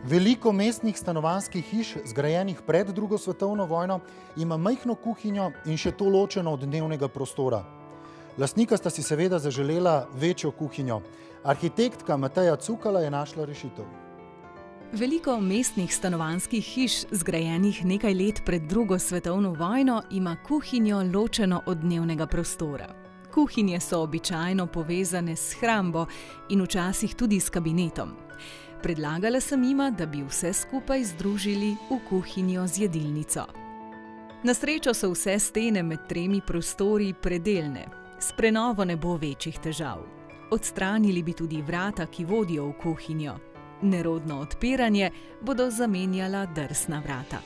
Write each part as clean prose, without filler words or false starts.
Veliko mestnih stanovanjskih hiš, zgrajenih pred drugo svetovno vojno, ima majhno kuhinjo in še to ločeno od dnevnega prostora. Lastnika sta si seveda zaželela večjo kuhinjo. Arhitektka Mateja Cukala je našla rešitev. Veliko mestnih stanovanjskih hiš, zgrajenih nekaj let pred drugo svetovno vojno, ima kuhinjo ločeno od dnevnega prostora. Kuhinje so običajno povezane s shrambo in včasih tudi s kabinetom. Predlagala sem jima, da bi vse skupaj združili v kuhinjo z jedilnico. Na srečo so vse stene med 3 prostori predelne. S prenovo ne bo večjih težav. Odstranili bi tudi vrata, ki vodijo v kuhinjo. Nerodno odpiranje bodo zamenjala drsna vrata.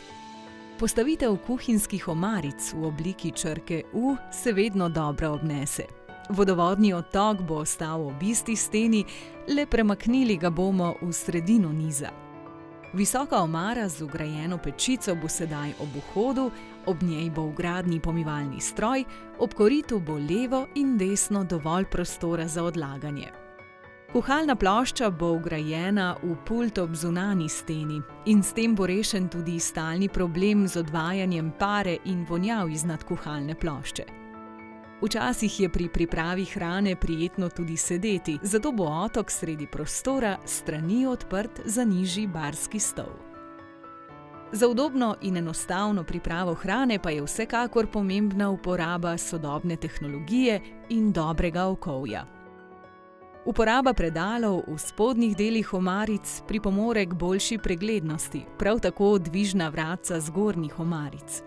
Postavitev kuhinjskih omaric v obliki črke U se vedno dobro obnese. Vodovodni odtok bo ostal ob isti steni, le premaknili ga bomo v sredino niza. Visoka omara z vgrajeno pečico bo sedaj ob vhodu, ob njej bo vgradni pomivalni stroj, ob koritu bo levo in desno dovolj prostora za odlaganje. Kuhalna plošča bo vgrajena v pult ob zunanji steni in s tem bo rešen tudi stalni problem z odvajanjem pare in vonjav iznad kuhalne plošče. Včasih je pri pripravi hrane prijetno tudi sedeti, zato bo otok sredi prostora strani odprt za nižji barski stol. Za udobno in enostavno pripravo hrane pa je vsekakor pomembna uporaba sodobne tehnologije in dobrega okovja. Uporaba predalov v spodnjih delih omaric pripomore k boljši preglednosti, prav tako dvižna vratca zgornjih omaric.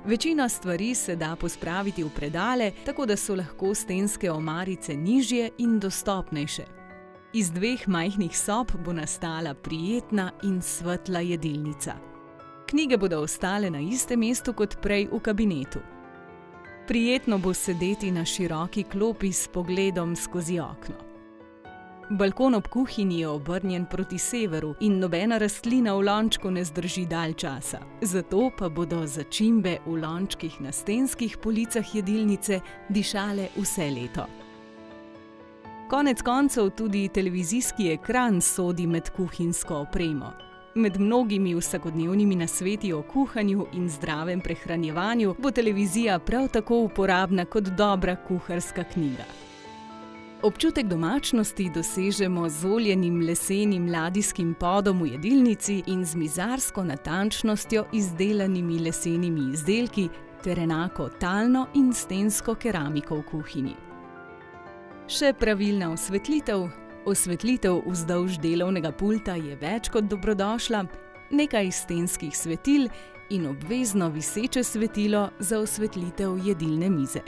Večina stvari se da pospraviti v predale, tako da so lahko stenske omarice nižje in dostopnejše. Iz 2 majhnih sob bo nastala prijetna in svetla jedilnica. Knjige bodo ostale na istem mestu kot prej v kabinetu. Prijetno bo sedeti na široki klopi s pogledom skozi okno. Balkon ob kuhinji je obrnjen proti severu in nobena rastlina v lončku ne zdrži dalj časa. Zato pa bodo začimbe v lončkih na stenskih policah jedilnice dišale vse leto. Konec koncev tudi televizijski ekran sodi med kuhinjsko opremo. Med mnogimi vsakodnevnimi nasveti o kuhanju in zdravem prehranjevanju bo televizija prav tako uporabna kot dobra kuharska knjiga. Občutek domačnosti dosežemo z oljenim lesenim ladijskim podom v jedilnici in z mizarsko natančnostjo izdelanimi lesenimi izdelki ter enako talno in stensko keramiko v kuhinji. Še pravilna osvetlitev. Osvetlitev vzdolž delovnega pulta je več kot dobrodošla, nekaj stenskih svetil in obvezno viseče svetilo za osvetlitev jedilne mize.